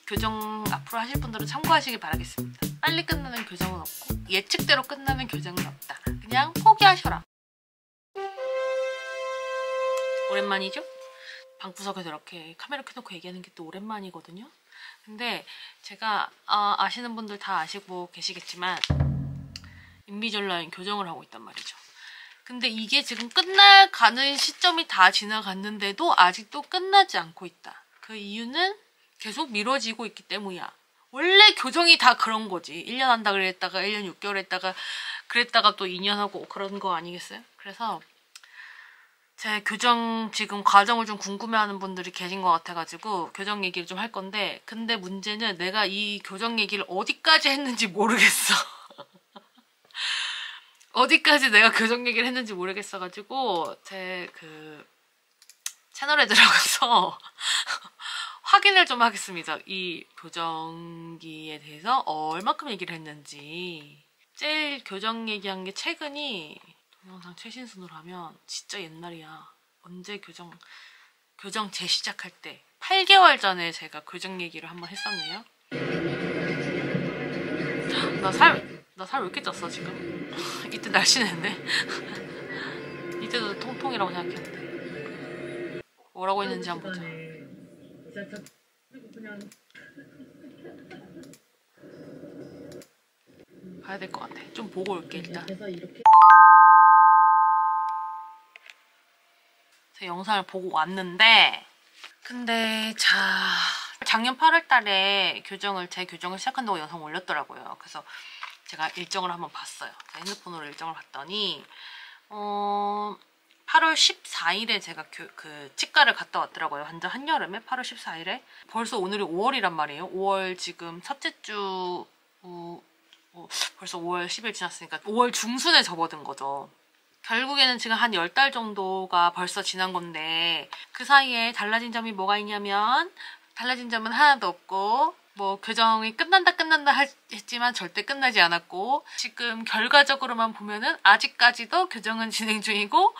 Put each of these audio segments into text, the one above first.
교정 앞으로 하실 분들은 참고하시길 바라겠습니다. 빨리 끝나는 교정은 없고 예측대로 끝나는 교정은 없다. 그냥 포기하셔라. 오랜만이죠? 방구석에서 이렇게 카메라 켜놓고 얘기하는 게 또 오랜만이거든요. 근데 제가 아시는 분들 다 아시고 계시겠지만 인비졸라인 교정을 하고 있단 말이죠. 근데 이게 지금 끝나가는 시점이 다 지나갔는데도 아직도 끝나지 않고 있다. 그 이유는 계속 미뤄지고 있기 때문이야. 원래 교정이 다 그런 거지. 1년 한다 그랬다가 1년 6개월 했다가 그랬다가 또 2년 하고 그런 거 아니겠어요? 그래서 제 교정 지금 과정을 좀 궁금해하는 분들이 계신 것 같아가지고 교정 얘기를 좀 할 건데, 근데 문제는 내가 이 교정 얘기를 어디까지 했는지 모르겠어. 어디까지 내가 교정 얘기를 했는지 모르겠어가지고 제 그 채널에 들어가서 확인을 좀 하겠습니다. 이 교정기에 대해서 얼마큼 얘기를 했는지. 제일 교정 얘기한 게 최근이 동영상 최신 순으로 하면 진짜 옛날이야. 언제 교정 재시작할 때 8개월 전에 제가 교정 얘기를 한번 했었네요. 나 살 왜 이렇게 쪘어 지금? 이때 날씬했네. 이때도 통통이라고 생각했는데 뭐라고 했는지 한번 보자. 봐야 될 것 같아. 좀 보고 올게 일단. 제 영상을 보고 왔는데, 근데 작년 8월 달에 제 교정을 시작한다고 영상 올렸더라고요. 그래서 제가 일정을 한번 봤어요. 제 핸드폰으로 일정을 봤더니 8월 14일에 제가 그 치과를 갔다 왔더라고요. 완전 한여름에 8월 14일에. 벌써 오늘이 5월이란 말이에요. 5월 지금 첫째 주 벌써 5월 10일 지났으니까 5월 중순에 접어든 거죠. 결국에는 지금 한 10달 정도가 벌써 지난 건데, 그 사이에 달라진 점이 뭐가 있냐면, 달라진 점은 하나도 없고, 뭐 교정이 끝난다 했지만 절대 끝나지 않았고, 지금 결과적으로만 보면은 아직까지도 교정은 진행 중이고,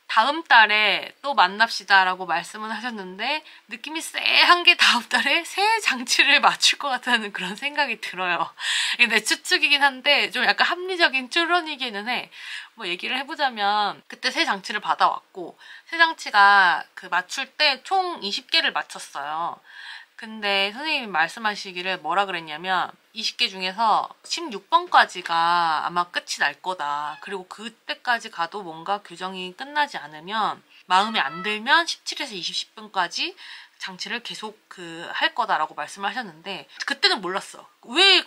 다음 달에 또 만납시다 라고 말씀은 하셨는데, 느낌이 쎄한 게 다음 달에 새 장치를 맞출 것 같다는 그런 생각이 들어요. 이게 내 추측이긴 한데 좀 약간 합리적인 추론이기는 해. 뭐 얘기를 해보자면, 그때 새 장치를 받아왔고, 새 장치가 그 맞출 때 총 20개를 맞췄어요. 근데 선생님이 말씀하시기를 뭐라 그랬냐면 20개 중에서 16번까지가 아마 끝이 날 거다. 그리고 그때까지 가도 뭔가 교정이 끝나지 않으면, 마음에 안 들면 17에서 20번까지 장치를 계속 할 거다라고 말씀을 하셨는데, 그때는 몰랐어. 왜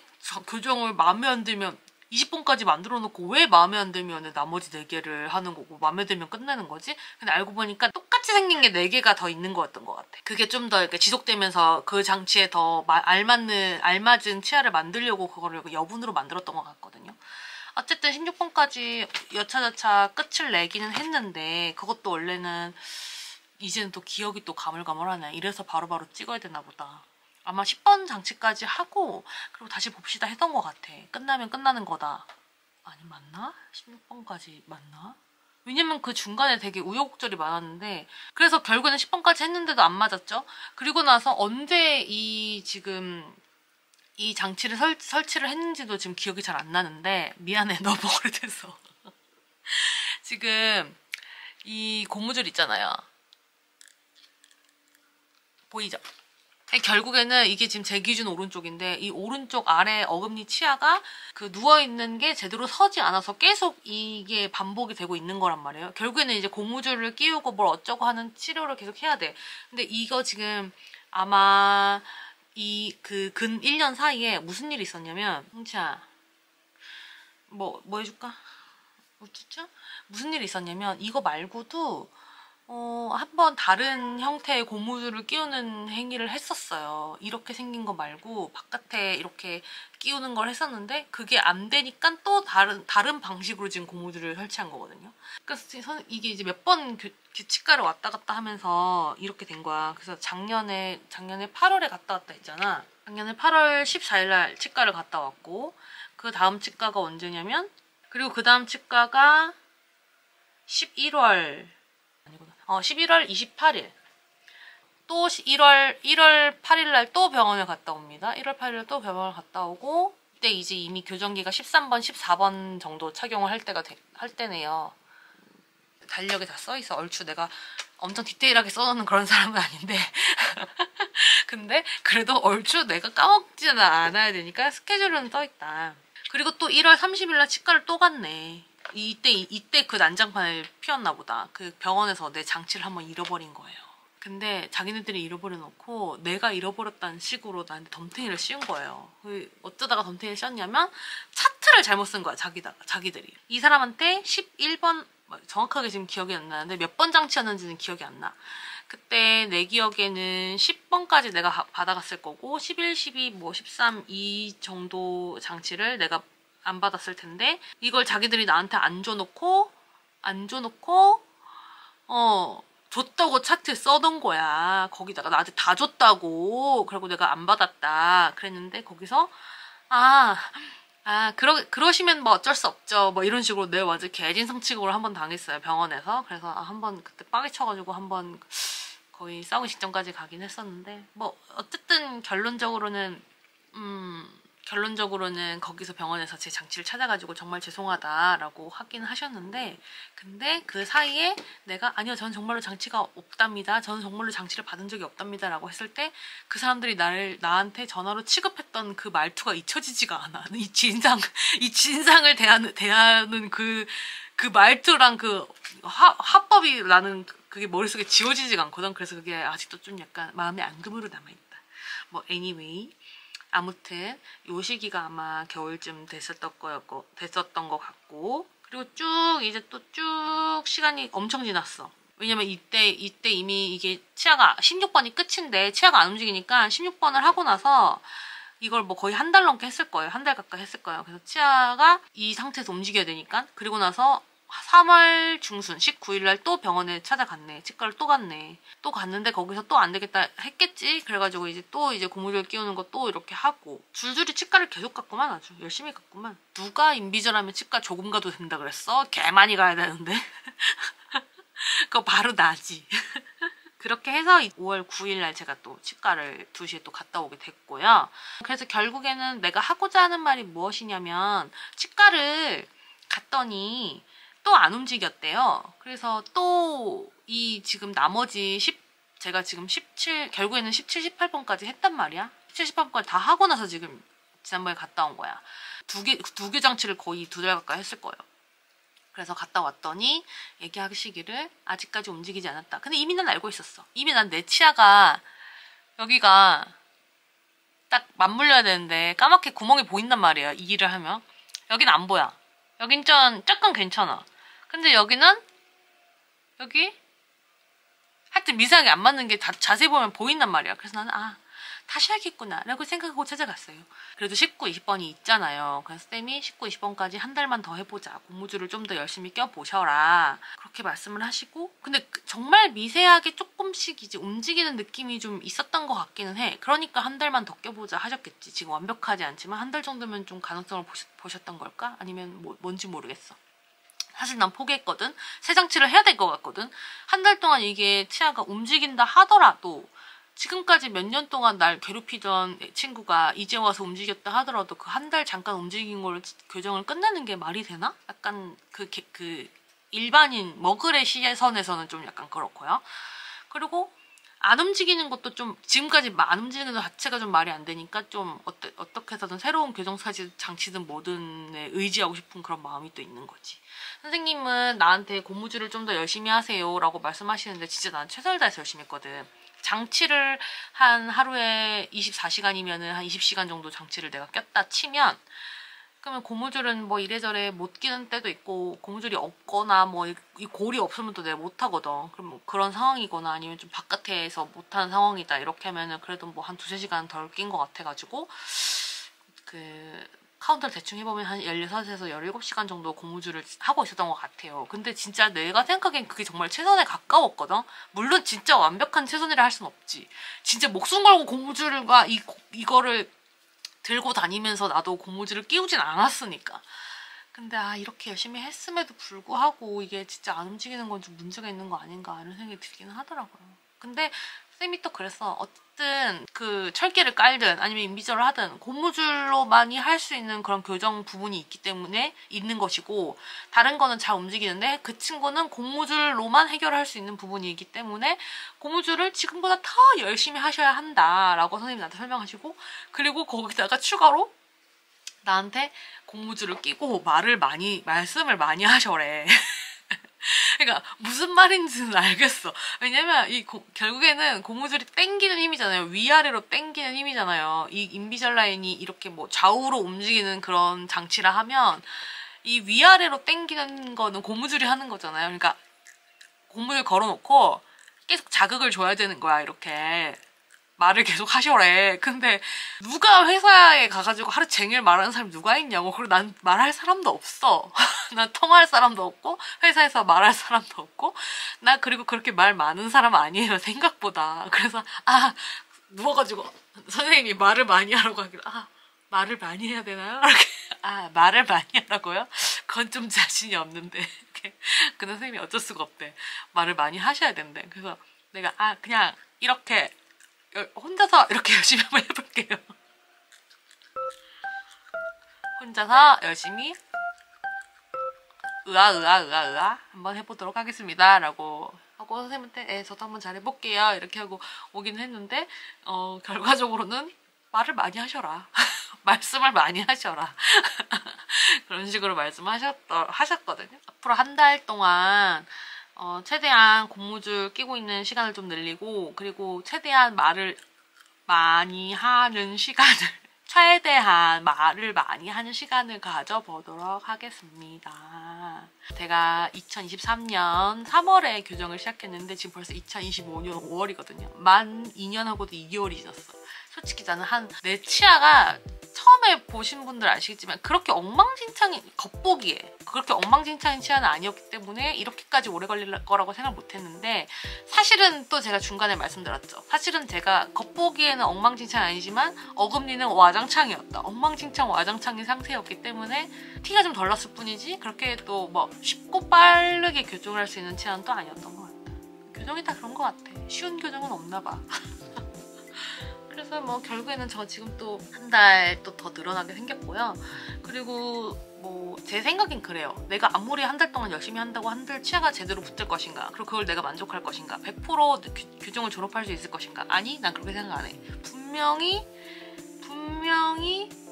교정을 마음에 안 들면 20번까지 만들어 놓고 왜 마음에 안 들면 나머지 4개를 하는 거고 마음에 들면 끝내는 거지? 근데 알고 보니까 똑같이 생긴 게 4개가 더 있는 거였던 것 같아. 그게 좀 더 이렇게 지속되면서 그 장치에 더 알맞은 치아를 만들려고 그거를 여분으로 만들었던 것 같거든요. 어쨌든 16번까지 여차저차 끝을 내기는 했는데, 그것도 원래는 이제는 또 기억이 또 가물가물하네. 이래서 바로바로 찍어야 되나 보다. 아마 10번 장치까지 하고 그리고 다시 봅시다 했던 것 같아. 끝나면 끝나는 거다. 아니 맞나? 16번까지 맞나? 왜냐면 그 중간에 되게 우여곡절이 많았는데, 그래서 결국에는 10번까지 했는데도 안 맞았죠. 그리고 나서 언제 지금 이 장치를 설치를 했는지도 지금 기억이 잘 안 나는데, 미안해 너무 오래돼서. 지금 이 고무줄 있잖아요. 보이죠? 결국에는 이게 지금 제 기준 오른쪽인데, 이 오른쪽 아래 어금니 치아가 누워있는 게 제대로 서지 않아서 계속 이게 반복이 되고 있는 거란 말이에요. 결국에는 이제 고무줄을 끼우고 뭘 어쩌고 하는 치료를 계속 해야 돼. 근데 이거 지금 아마 근 1년 사이에 무슨 일이 있었냐면, 홍치야 뭐 해줄까? 진짜? 무슨 일이 있었냐면, 이거 말고도 한번 다른 형태의 고무줄을 끼우는 행위를 했었어요. 이렇게 생긴 거 말고 바깥에 이렇게 끼우는 걸 했었는데, 그게 안 되니까 또 다른 방식으로 지금 고무줄을 설치한 거거든요. 그래서 이게 이제 몇 번 치과를 왔다 갔다 하면서 이렇게 된 거야. 그래서 작년에 8월에 갔다 왔다 했잖아. 작년에 8월 14일 날 치과를 갔다 왔고, 그 다음 치과가 언제냐면, 그리고 그 다음 치과가 11월 28일. 또 1월 8일 날 또 병원을 갔다 옵니다. 1월 8일 날 또 병원을 갔다 오고 그때 이제 이미 교정기가 13번, 14번 정도 착용을 할 때네요. 달력에 다 써있어. 얼추 내가 엄청 디테일하게 써놓는 그런 사람은 아닌데 근데 그래도 얼추 내가 까먹지는 않아야 되니까 스케줄은 써있다. 그리고 또 1월 30일 날 치과를 또 갔네. 이때 그 난장판을 피웠나 보다. 그 병원에서 내 장치를 한번 잃어버린 거예요. 근데 자기네들이 잃어버려놓고 내가 잃어버렸다는 식으로 나한테 덤탱이를 씌운 거예요. 어쩌다가 덤탱이를 씌웠냐면 차트를 잘못 쓴 거야. 자기들이. 이 사람한테 11번 정확하게 지금 기억이 안 나는데 몇 번 장치였는지는 기억이 안 나. 그때 내 기억에는 10번까지 내가 받아갔을 거고 11, 12, 뭐 13, 이 정도 장치를 내가 안 받았을 텐데 이걸 자기들이 나한테 안 줘놓고 줬다고 차트에 써둔 거야. 거기다가 나한테 다 줬다고. 그리고 내가 안 받았다 그랬는데 거기서 그러시면 뭐 어쩔 수 없죠. 뭐 이런 식으로 내가 완전 개진상 취급을 한번 당했어요. 병원에서. 그래서 한번 그때 빡이 쳐가지고 한번 거의 싸우기 직전까지 가긴 했었는데 뭐 어쨌든 결론적으로는 거기서 병원에서 제 장치를 찾아가지고 정말 죄송하다라고 하긴 하셨는데 근데 그 사이에 내가 아니요 저는 정말로 장치가 없답니다. 저는 정말로 장치를 받은 적이 없답니다 라고 했을 때 그 사람들이 나한테 전화로 취급했던 그 말투가 잊혀지지가 않아. 이 진상을 대하는 그 말투랑 그 화법이 나는 그게 머릿속에 지워지지가 않거든. 그래서 그게 아직도 좀 약간 마음에 앙금으로 남아있다. 뭐 anyway 아무튼 요 시기가 아마 겨울쯤 됐었던 것 같고 그리고 이제 또 쭉 시간이 엄청 지났어. 왜냐면 이때 이미 이게 치아가 16번이 끝인데 치아가 안 움직이니까 16번을 하고 나서 이걸 뭐 거의 한 달 넘게 했을 거예요. 한 달 가까이 했을 거예요. 그래서 치아가 이 상태에서 움직여야 되니까 그리고 나서 3월 중순 19일 날 또 병원에 찾아갔네. 치과를 또 갔네. 또 갔는데 거기서 또 안 되겠다 했겠지. 그래가지고 이제 고무줄 끼우는 거 또 이렇게 하고 줄줄이 치과를 계속 갔구만. 아주 열심히 갔구만. 누가 인비저라면 치과 조금 가도 된다 그랬어? 개 많이 가야 되는데. 그거 바로 나지. 그렇게 해서 5월 9일 날 제가 또 치과를 2시에 또 갔다 오게 됐고요. 그래서 결국에는 내가 하고자 하는 말이 무엇이냐면 치과를 갔더니 또 안 움직였대요. 그래서 또 지금 나머지 제가 지금 결국에는 17, 18번까지 했단 말이야. 17, 18번까지 다 하고 나서 지금 지난번에 갔다 온 거야. 두 개 장치를 거의 2달 가까이 했을 거예요. 그래서 갔다 왔더니 얘기하시기를 아직까지 움직이지 않았다. 근데 이미 난 알고 있었어. 이미 난 내 치아가 여기가 딱 맞물려야 되는데 까맣게 구멍이 보인단 말이에요. 이 일을 하면. 여기는 안 보여. 여긴 좀 조금 괜찮아. 근데 여기는 여기 하여튼 미세하게 안 맞는 게 자세히 보면 보인단 말이야. 그래서 나는 다시 하겠구나 라고 생각하고 찾아갔어요. 그래도 19, 20번이 있잖아요. 그래서 쌤이 19, 20번까지 한 달만 더 해보자. 고무줄을 좀 더 열심히 껴보셔라. 그렇게 말씀을 하시고 근데 정말 미세하게 조금씩 이제 움직이는 느낌이 좀 있었던 것 같기는 해. 그러니까 한 달만 더 껴보자 하셨겠지. 지금 완벽하지 않지만 한 달 정도면 좀 가능성을 보셨던 걸까? 아니면 뭔지 모르겠어. 사실 난 포기했거든. 새 장치를 해야 될 것 같거든. 한 달 동안 이게 치아가 움직인다 하더라도 지금까지 몇 년 동안 날 괴롭히던 친구가 이제 와서 움직였다 하더라도 그 한 달 잠깐 움직인 걸 교정을 끝내는 게 말이 되나? 약간 그 일반인 머글의 시선에서는 좀 약간 그렇고요. 그리고 안 움직이는 것도 좀 지금까지 안 움직이는 것 자체가 좀 말이 안 되니까 좀 어떻게 해서든 새로운 교정 장치든 뭐든에 의지하고 싶은 그런 마음이 또 있는 거지. 선생님은 나한테 고무줄을 좀 더 열심히 하세요 라고 말씀하시는데 진짜 난 최선을 다해서 열심히 했거든. 장치를 한 하루에 24시간이면은 한 20시간 정도 장치를 내가 꼈다 치면 그러면 고무줄은 뭐 이래저래 못 끼는 때도 있고 고무줄이 없거나 뭐 이 골이 없으면 또 내가 못 하거든. 그럼 뭐 그런 상황이거나 아니면 좀 바깥에서 못하는 상황이다 이렇게 하면은 그래도 뭐 한 2~3시간 덜 낀 것 같아가지고 카운터를 대충 해보면 한 16에서 17시간 정도 고무줄을 하고 있었던 것 같아요. 근데 진짜 내가 생각엔 그게 정말 최선에 가까웠거든. 물론 진짜 완벽한 최선이라 할 순 없지. 진짜 목숨 걸고 고무줄과 이거를 들고 다니면서 나도 고무줄을 끼우진 않았으니까. 근데 이렇게 열심히 했음에도 불구하고 이게 진짜 안 움직이는 건 좀 문제가 있는 거 아닌가 이런 생각이 들기는 하더라고요. 근데 쌤이 또 그랬어. 어쨌든 그 철기를 깔든 아니면 인비저를 하든 고무줄로만이 할 수 있는 그런 교정 부분이 있기 때문에 있는 것이고, 다른 거는 잘 움직이는데 그 친구는 고무줄로만 해결할 수 있는 부분이 있기 때문에 고무줄을 지금보다 더 열심히 하셔야 한다라고 선생님이 나한테 설명하시고, 그리고 거기다가 추가로 나한테 고무줄을 끼고 말씀을 많이 하셔래. 그러니까 무슨 말인지는 알겠어. 왜냐면 결국에는 고무줄이 당기는 힘이잖아요. 위아래로 당기는 힘이잖아요. 이 인비절라인이 이렇게 뭐 좌우로 움직이는 그런 장치라 하면 이 위아래로 당기는 거는 고무줄이 하는 거잖아요. 그러니까 고무줄 걸어놓고 계속 자극을 줘야 되는 거야. 이렇게 말을 계속 하셔래. 근데 누가 회사에 가가지고 하루 종일 말하는 사람이 누가 있냐고. 그리고 난 말할 사람도 없어. 난 통화할 사람도 없고 회사에서 말할 사람도 없고, 나 그리고 그렇게 말 많은 사람 아니에요, 생각보다. 그래서 누워가지고 선생님이 말을 많이 하라고 하길래 말을 많이 해야 되나요? 이렇게 말을 많이 하라고요? 그건 좀 자신이 없는데. 근데 선생님이 어쩔 수가 없대. 말을 많이 하셔야 된대. 그래서 내가 그냥 이렇게 혼자서 이렇게 열심히 한번 해볼게요. 혼자서 열심히 으아 한번 해보도록 하겠습니다 라고 하고 선생님한테 저도 한번 잘해볼게요 이렇게 하고 오긴 했는데, 결과적으로는 말을 많이 하셔라. 말씀을 많이 하셔라. 그런 식으로 말씀하셨거든요. 앞으로 한 달 동안 최대한 고무줄 끼고 있는 시간을 좀 늘리고, 그리고 최대한 말을 많이 하는 시간을 가져보도록 하겠습니다. 제가 2023년 3월에 교정을 시작했는데 지금 벌써 2025년 5월이거든요. 만 2년하고도 2개월이 지났어. 솔직히 나는 내 치아가 처음에 보신 분들 아시겠지만 그렇게 겉보기에 그렇게 엉망진창인 치아는 아니었기 때문에 이렇게까지 오래 걸릴 거라고 생각 못했는데, 사실은 또 제가 중간에 말씀드렸죠. 사실은 제가 겉보기에는 엉망진창이 아니지만 어금니는 와장창이었다. 엉망진창 와장창인 상태였기 때문에 티가 좀 덜 났을 뿐이지 그렇게 또 뭐 쉽고 빠르게 교정을 할 수 있는 치아는 또 아니었던 것 같다. 교정이 다 그런 것 같아. 쉬운 교정은 없나 봐. 그래서 뭐 결국에는 저 지금 또 한 달 또 더 늘어나게 생겼고요. 그리고 뭐 제 생각엔 그래요. 내가 아무리 한 달 동안 열심히 한다고 한들 치아가 제대로 붙을 것인가, 그리고 그걸 내가 만족할 것인가, 100% 교정을 졸업할 수 있을 것인가. 아니, 난 그렇게 생각 안 해. 분명히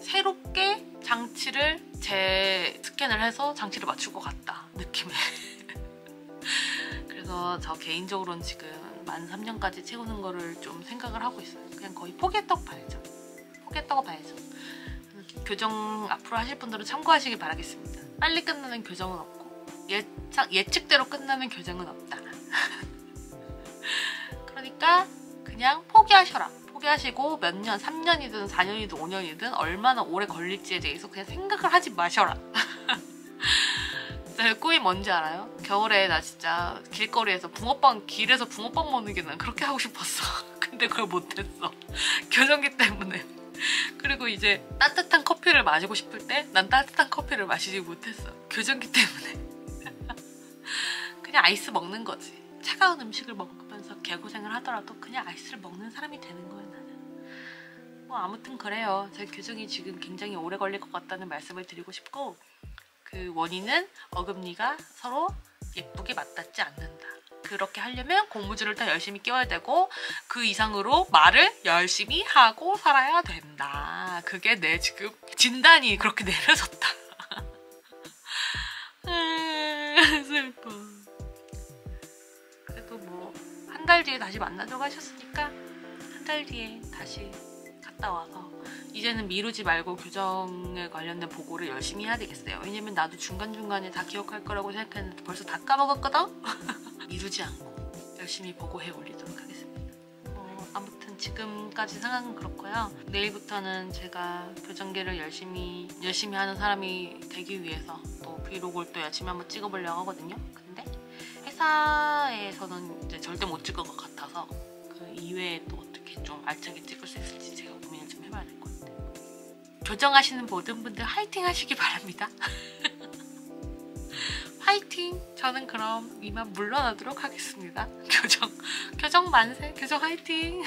새롭게 장치를 스캔을 해서 장치를 맞출 것 같다, 느낌에. 그래서 저 개인적으로는 지금 만 3년까지 채우는 거를 좀 생각을 하고 있어요. 그냥 거의 포기했다고 봐야죠. 교정 앞으로 하실 분들은 참고하시길 바라겠습니다. 빨리 끝나는 교정은 없고 예측대로 끝나는 교정은 없다. 그러니까 그냥 포기하셔라. 포기하시고 몇 년, 3년이든 4년이든 5년이든 얼마나 오래 걸릴지에 대해서 그냥 생각을 하지 마셔라. 제 꿈이 뭔지 알아요? 겨울에 나 진짜 길에서 붕어빵 먹는 게 난 그렇게 하고 싶었어. 근데 그걸 못했어. 교정기 때문에. 그리고 이제 따뜻한 커피를 마시고 싶을 때 난 따뜻한 커피를 마시지 못했어. 교정기 때문에. 그냥 아이스 먹는 거지. 차가운 음식을 먹으면서 개고생을 하더라도 그냥 아이스를 먹는 사람이 되는 거야, 나는. 뭐 아무튼 그래요. 제 교정이 지금 굉장히 오래 걸릴 것 같다는 말씀을 드리고 싶고, 그 원인은 어금니가 서로 예쁘게 맞닿지 않는다. 그렇게 하려면 고무줄을 더 열심히 끼워야 되고 그 이상으로 말을 열심히 하고 살아야 된다. 그게 내 지금 진단이 그렇게 내려졌다. 슬퍼. 그래도 뭐 한 달 뒤에 다시 만나자고 하셨으니까 한 달 뒤에 다시 갔다 와서 이제는 미루지 말고 교정에 관련된 보고를 열심히 해야 되겠어요. 왜냐면 나도 중간중간에 다 기억할 거라고 생각했는데 벌써 다 까먹었거든? 미루지 않고 열심히 보고해 올리도록 하겠습니다. 아무튼 지금까지 상황은 그렇고요. 내일부터는 제가 교정계를 열심히 하는 사람이 되기 위해서 또 브이로그를 또 열심히 한번 찍어보려고 하거든요. 근데 회사에서는 이제 절대 못 찍을 것 같아서 그 이외에 또 어떻게 좀 알차게 찍을 수 있을지 제가 고민을 좀 해봐야 될 것 같아요. 교정하시는 모든 분들 화이팅 하시기 바랍니다. 화이팅! 저는 그럼 이만 물러나도록 하겠습니다. 교정 만세! 교정 화이팅!